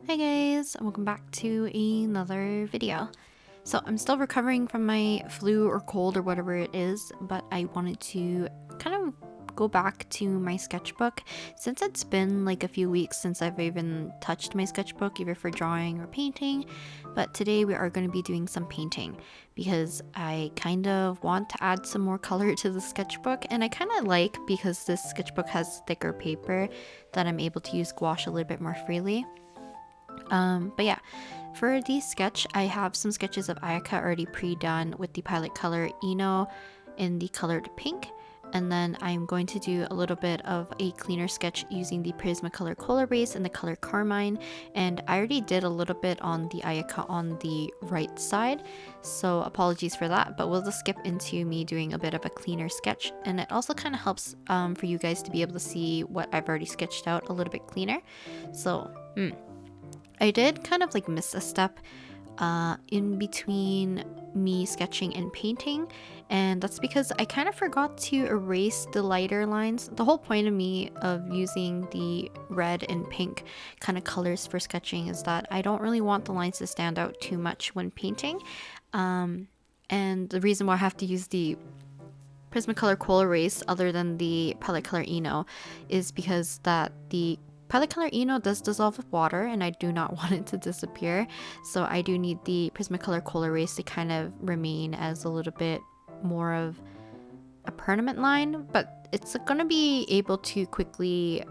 Hi guys, welcome back to another video. So I'm still recovering from my flu or cold or whatever it is, but I wanted to kind of go back to my sketchbook since it's been like a few weeks since I've even touched my sketchbook, either for drawing or painting. But today we are going to be doing some painting because I kind of want to add some more color to the sketchbook, and I kind of like because this sketchbook has thicker paper that I'm able to use gouache a little bit more freely. But yeah, for the sketch, I have some sketches of Ayaka already pre-done with the palette color ENO in the colored pink. And then I'm going to do a little bit of a cleaner sketch using the Pirsmacolor color base and the color Carmine. And I already did a little bit on the Ayaka on the right side, so apologies for that, but we'll just skip into me doing a bit of a cleaner sketch. And it also kind of helps for you guys to be able to see what I've already sketched out a little bit cleaner. So, I did kind of like miss a step in between me sketching and painting, and that's because I kind of forgot to erase the lighter lines. The whole point of me of using the red and pink kind of colors for sketching is that I don't really want the lines to stand out too much when painting, and the reason why I have to use the Prismacolor Col-Eraser other than the palette color ENO is because that the palette color ENO does dissolve with water, and I do not want it to disappear. So I do need the Prismacolor Col-Eraser to kind of remain as a little bit more of a permanent line, but it's going to be able to quickly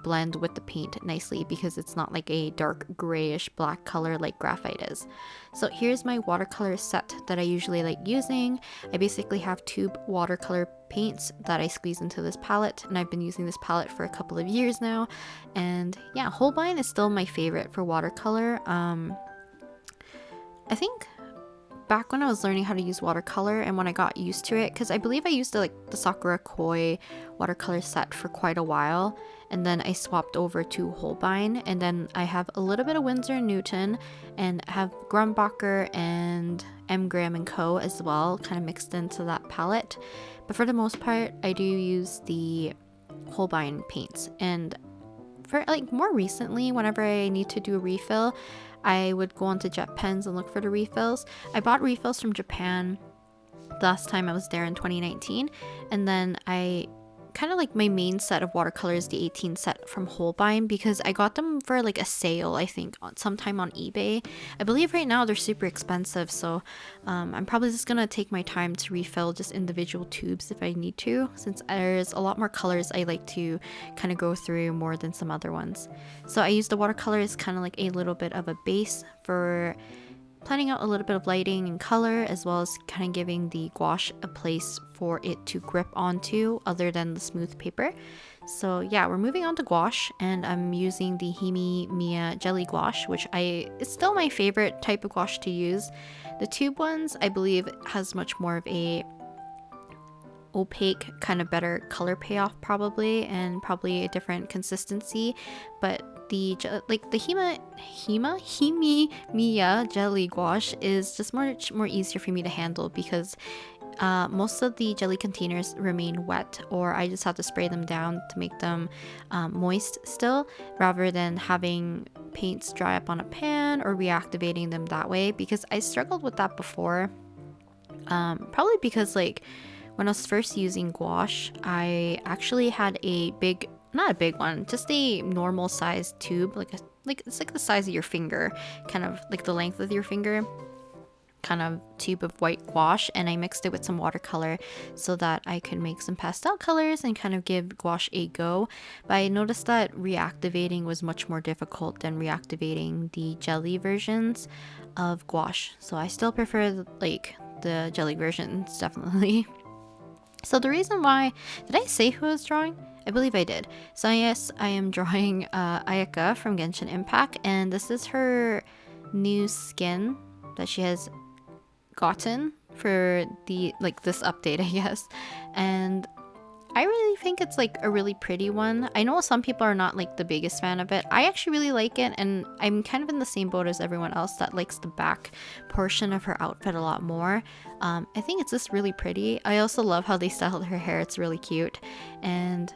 blend with the paint nicely because it's not like a dark grayish black color like graphite is. So here's my watercolor set that I usually like using. I basically have tube watercolor paints that I squeeze into this palette, and I've been using this palette for a couple of years now. And yeah, Holbein is still my favorite for watercolor. I think back when I was learning how to use watercolor and when I got used to it, because I believe I used the Sakura Koi watercolor set for quite a while, and then I swapped over to Holbein, and then I have a little bit of Winsor & Newton, and I have Grumbacher and M. Graham & Co. as well, kind of mixed into that palette. But for the most part, I do use the Holbein paints. And for like more recently, whenever I need to do a refill, I would go onto Jet Pens and look for the refills. I bought refills from Japan last time I was there in 2019, and then I kind of like my main set of watercolors, the 18 set from Holbein, because I got them for like a sale, I think sometime on eBay. I believe right now they're super expensive, so I'm probably just gonna take my time to refill just individual tubes if I need to, since there's a lot more colors I like to kind of go through more than some other ones. So I use the watercolor as kind of like a little bit of a base for planning out a little bit of lighting and color, as well as kind of giving the gouache a place for it to grip onto other than the smooth paper. So yeah, we're moving on to gouache, and I'm using the HIMI MIYA jelly gouache, which it's still my favorite type of gouache to use. The tube ones, I believe, has much more of a opaque, kind of better color payoff probably, and probably a different consistency, but the HIMI MIYA jelly gouache is just much more easier for me to handle because most of the jelly containers remain wet, or I just have to spray them down to make them moist still, rather than having paints dry up on a pan or reactivating them that way, because I struggled with that before. Probably because like when I was first using gouache, I actually had a big, not a big one, just a normal sized tube, it's like the size of your finger, kind of like the length of your finger, kind of tube of white gouache, and I mixed it with some watercolor so that I could make some pastel colors and kind of give gouache a go. But I noticed that reactivating was much more difficult than reactivating the jelly versions of gouache, so I still prefer like the jelly versions, definitely. So the reason why, did I say who I was drawing? I believe I did. So yes, I am drawing Ayaka from Genshin Impact, and this is her new skin that she has gotten for the this update, I guess. And I really think it's like a really pretty one. I know some people are not like the biggest fan of it. I actually really like it, and I'm kind of in the same boat as everyone else that likes the back portion of her outfit a lot more. I think it's just really pretty. I also love how they styled her hair. It's really cute. And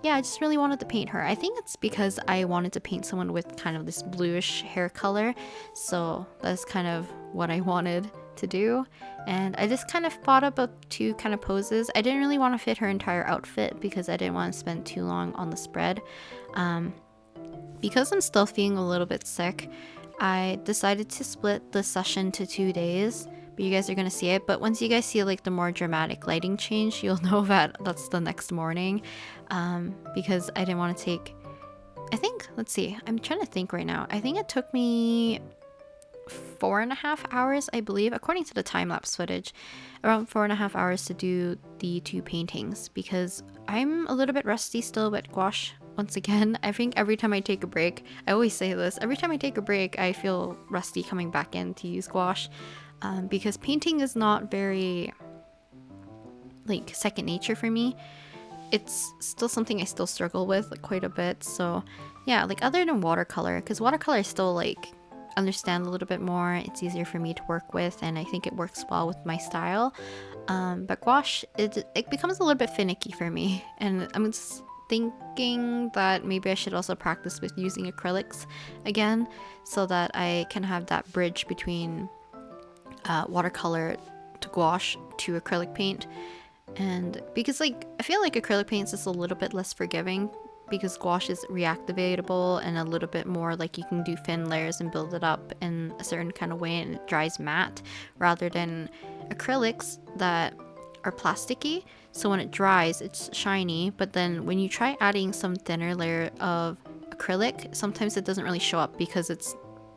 yeah, I just really wanted to paint her. I think it's because I wanted to paint someone with kind of this bluish hair color. So that's kind of what I wanted to do. And I just kind of thought about 2 kind of poses. I didn't really want to fit her entire outfit because I didn't want to spend too long on the spread. Because I'm still feeling a little bit sick, I decided to split the session to 2 days. But you guys are gonna see it. But once you guys see like the more dramatic lighting change, you'll know that that's the next morning. Because I didn't want to take, I think, let's see, I'm trying to think right now. I think it took me 4.5 hours, I believe, according to the time-lapse footage, around 4.5 hours to do the 2 paintings, because I'm a little bit rusty still with gouache. Once again, I think every time I take a break, I always say this, every time I take a break, I feel rusty coming back in to use gouache. Because painting is not very, like, second nature for me. It's still something I still struggle with, like, quite a bit. So yeah, like, other than watercolor, because watercolor I still like understand a little bit more, it's easier for me to work with, and I think it works well with my style. But gouache, it becomes a little bit finicky for me, and I'm just thinking that maybe I should also practice with using acrylics again, so that I can have that bridge between watercolor to gouache to acrylic paint. And because, like, I feel like acrylic paints is a little bit less forgiving, because gouache is reactivatable and a little bit more like you can do thin layers and build it up in a certain kind of way, and it dries matte, rather than acrylics that are plasticky. So when it dries, it's shiny, but then when you try adding some thinner layer of acrylic, sometimes it doesn't really show up because it's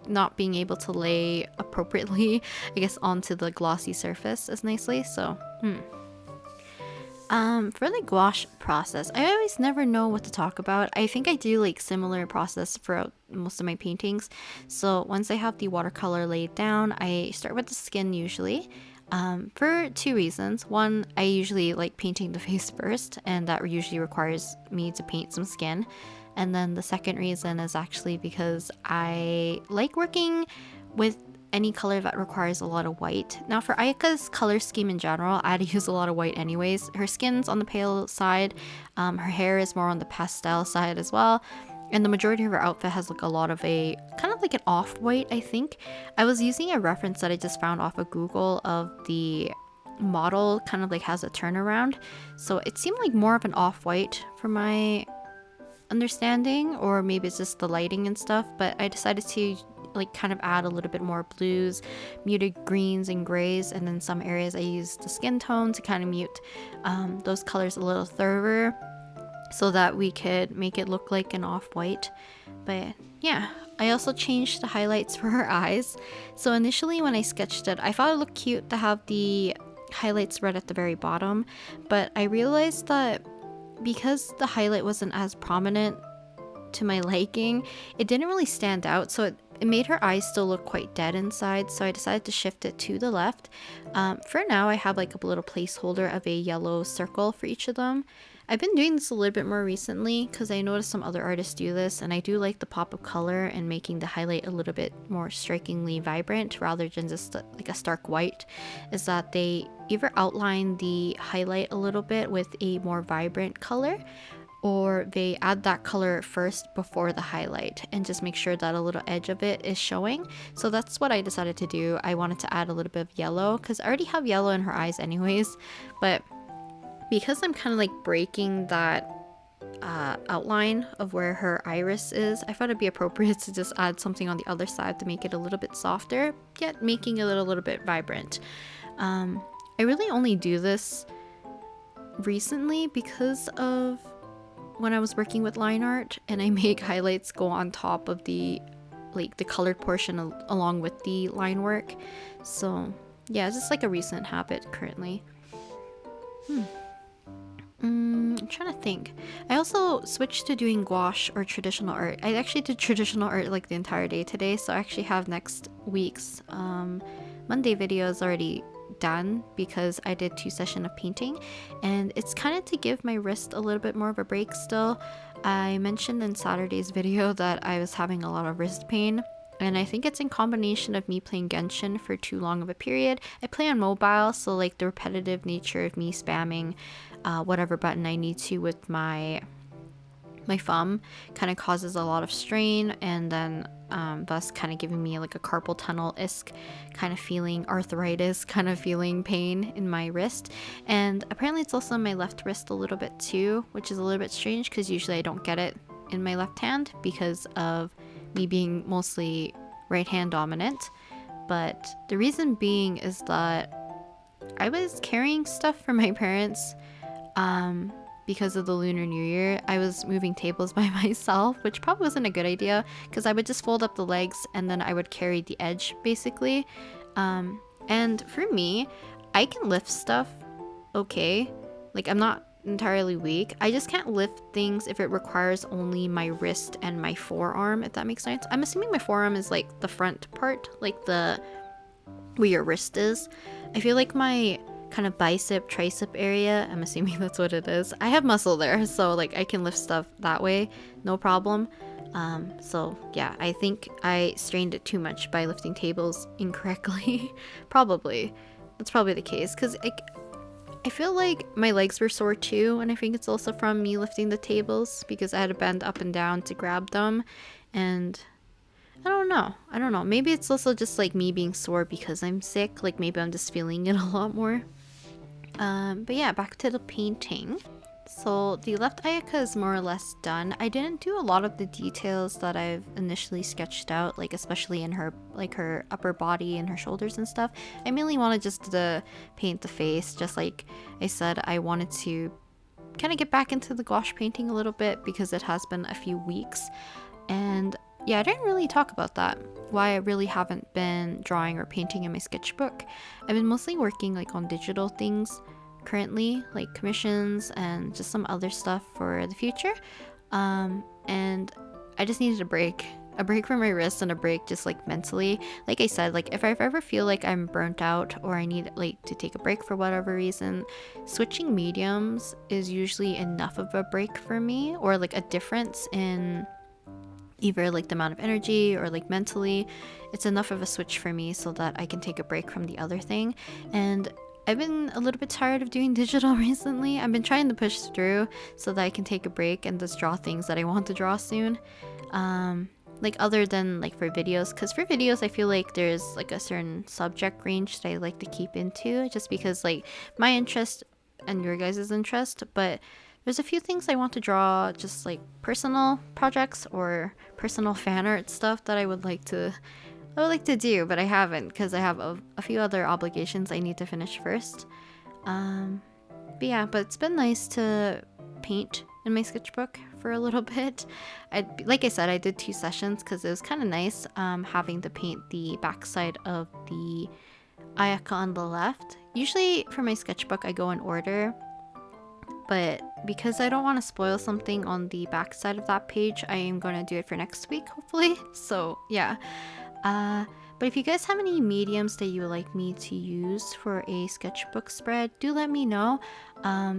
not being able to lay appropriately, I guess, onto the glossy surface as nicely. So for the gouache process, I always never know what to talk about. I think I do like similar process throughout most of my paintings. So once I have the watercolor laid down, I start with the skin usually, for 2 reasons. One, I usually like painting the face first, and that usually requires me to paint some skin. And then the second reason is actually because I like working with any color that requires a lot of white. Now for Ayaka's color scheme in general, I had to use a lot of white anyways. Her skin's on the pale side, her hair is more on the pastel side as well, and the majority of her outfit has like a lot of a kind of like an off-white, I think. I was using a reference that I just found off of Google of the model kind of like has a turnaround, so it seemed like more of an off-white for my understanding, or maybe it's just the lighting and stuff, but I decided to like kind of add a little bit more blues, muted greens and grays, and then some areas I used the skin tone to kind of mute those colors a little further, so that we could make it look like an off-white. But yeah, I also changed the highlights for her eyes. So initially when I sketched it, I thought it looked cute to have the highlights right at the very bottom, but I realized that because the highlight wasn't as prominent to my liking, it didn't really stand out, so it made her eyes still look quite dead inside, so I decided to shift it to the left. For now, I have like a little placeholder of a yellow circle for each of them. I've been doing this a little bit more recently because I noticed some other artists do this, and I do like the pop of color and making the highlight a little bit more strikingly vibrant rather than just like a stark white, is that they either outline the highlight a little bit with a more vibrant color, or they add that color first before the highlight and just make sure that a little edge of it is showing. So that's what I decided to do. I wanted to add a little bit of yellow because I already have yellow in her eyes anyways, but because I'm kind of like breaking that outline of where her iris is, I thought it'd be appropriate to just add something on the other side to make it a little bit softer, yet making it a little bit vibrant. I really only do this recently because of when I was working with line art and I make highlights go on top of the like the colored portion along with the line work. So yeah, it's just like a recent habit currently. I'm trying to think. I also switched to doing gouache or traditional art. I actually did traditional art like the entire day today, so I actually have next week's Monday videos already done because I did 2 sessions of painting, and it's kind of to give my wrist a little bit more of a break still. I mentioned in Saturday's video that I was having a lot of wrist pain, and I think it's in combination of me playing Genshin for too long of a period. I play on mobile, so like the repetitive nature of me spamming whatever button I need to with my my thumb kind of causes a lot of strain, and then thus kind of giving me like a carpal tunnel-esque kind of feeling, arthritis kind of feeling pain in my wrist. And apparently it's also in my left wrist a little bit too, which is a little bit strange because usually I don't get it in my left hand because of me being mostly right hand dominant. But the reason being is that I was carrying stuff for my parents because of the Lunar New Year. I was moving tables by myself, which probably wasn't a good idea because I would just fold up the legs and then I would carry the edge basically. And for me, I can lift stuff okay. Like, I'm not entirely weak. I just can't lift things if it requires only my wrist and my forearm, if that makes sense. I'm assuming my forearm is like the front part, like the where your wrist is. I feel like my kind of bicep tricep area, I'm assuming that's what it is, I have muscle there, so like I can lift stuff that way, no problem. So yeah, I think I strained it too much by lifting tables incorrectly. Probably that's probably the case, because I feel like my legs were sore too, and I think it's also from me lifting the tables because I had to bend up and down to grab them. And I don't know, maybe it's also just like me being sore because I'm sick, like maybe I'm just feeling it a lot more. But yeah, back to the painting. So the left Ayaka is more or less done. I didn't do a lot of the details that I've initially sketched out, like especially in her, like her upper body and her shoulders and stuff. I mainly wanted just to paint the face, just like I said. I wanted to kind of get back into the gouache painting a little bit because it has been a few weeks. And yeah, I didn't really talk about that, why I really haven't been drawing or painting in my sketchbook. I've been mostly working like on digital things currently, like commissions and just some other stuff for the future. And I just needed a break from my wrist and a break just like mentally. Like I said, like if I ever feel like I'm burnt out or I need like to take a break for whatever reason, switching mediums is usually enough of a break for me, or like a difference in either like the amount of energy or like mentally. It's enough of a switch for me so that I can take a break from the other thing. And I've been a little bit tired of doing digital recently. I've been trying to push through so that I can take a break and just draw things that I want to draw soon. Like other than like for videos, because for videos I feel like there's like a certain subject range that I like to keep into, just because like my interest and your guys' interest. But there's a few things I want to draw, just like personal projects or personal fan art stuff that I would like to do, but I haven't because I have a few other obligations I need to finish first. But yeah, but it's been nice to paint in my sketchbook for a little bit. Like I said, I did 2 sessions because it was kind of nice having to paint the backside of the Ayaka on the left. Usually for my sketchbook I go in order, but because I don't want to spoil something on the back side of that page, I am going to do it for next week, hopefully. So yeah. But if you guys have any mediums that you would like me to use for a sketchbook spread, do let me know.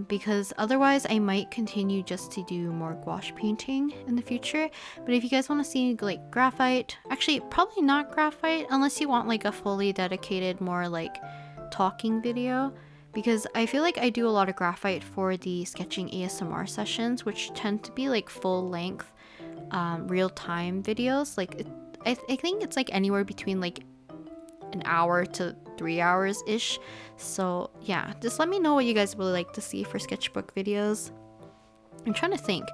Because otherwise I might continue just to do more gouache painting in the future. But if you guys want to see like graphite, actually probably not graphite unless you want like a fully dedicated, more like talking video. Because I feel like I do a lot of graphite for the sketching ASMR sessions, which tend to be like full length, real-time videos. Like I think it's like anywhere between like an hour to 3 hours ish. So yeah, just let me know what you guys would like to see for sketchbook videos. I'm trying to think.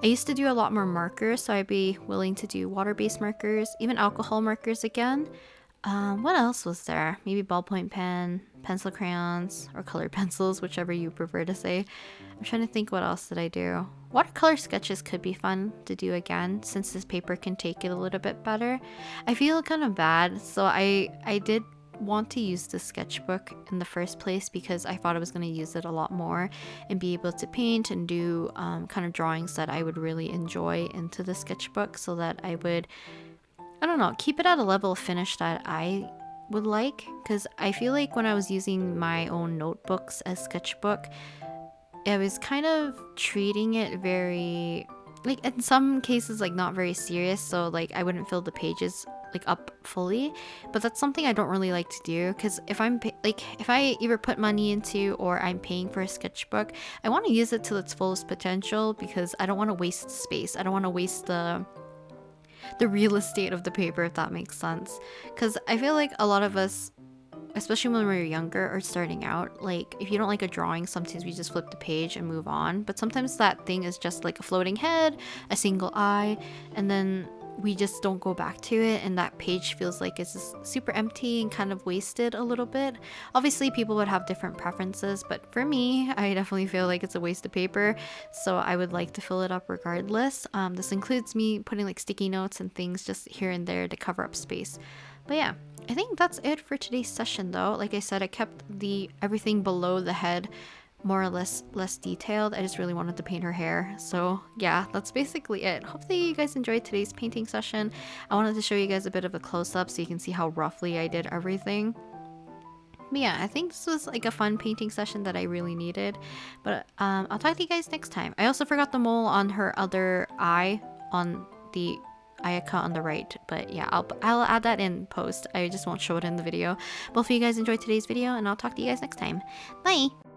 I used to do a lot more markers, so I'd be willing to do water-based markers, even alcohol markers again. What else was there? Maybe ballpoint pen, pencil crayons, or colored pencils, whichever you prefer to say. I'm trying to think, what else did I do? Watercolor sketches could be fun to do again, since this paper can take it a little bit better. I feel kind of bad, so I did want to use the sketchbook in the first place because I thought I was going to use it a lot more and be able to paint and do kind of drawings that I would really enjoy into the sketchbook, so that I would, I don't know, keep it at a level of finish that I would like. Because I feel like when I was using my own notebooks as sketchbook, I was kind of treating it very, like in some cases, like not very serious. So like I wouldn't fill the pages like up fully, but that's something I don't really like to do, because if I'm like, if I either put money into or I'm paying for a sketchbook, I want to use it to its fullest potential, because I don't want to waste space. I don't want to waste the real estate of the paper, if that makes sense. Because I feel like a lot of us, especially when we're younger or starting out, like if you don't like a drawing, sometimes we just flip the page and move on, but sometimes that thing is just like a floating head, a single eye, and then we just don't go back to it, and that page feels like it's just super empty and kind of wasted a little bit. Obviously people would have different preferences, but for me, I definitely feel like it's a waste of paper, so I would like to fill it up regardless. This includes me putting like sticky notes and things just here and there to cover up space. But yeah, I think that's it for today's session though. Like I said, I kept everything below the head more or less detailed. I just really wanted to paint her hair. So yeah, that's basically it. Hopefully you guys enjoyed today's painting session. I wanted to show you guys a bit of a close-up so you can see how roughly I did everything. But yeah, I think this was like a fun painting session that I really needed. But I'll talk to you guys next time. I also forgot the mole on her other eye on the Ayaka on the right, but yeah, I'll add that in post. I just won't show it in the video. But hopefully you guys enjoyed today's video, and I'll talk to you guys next time. Bye!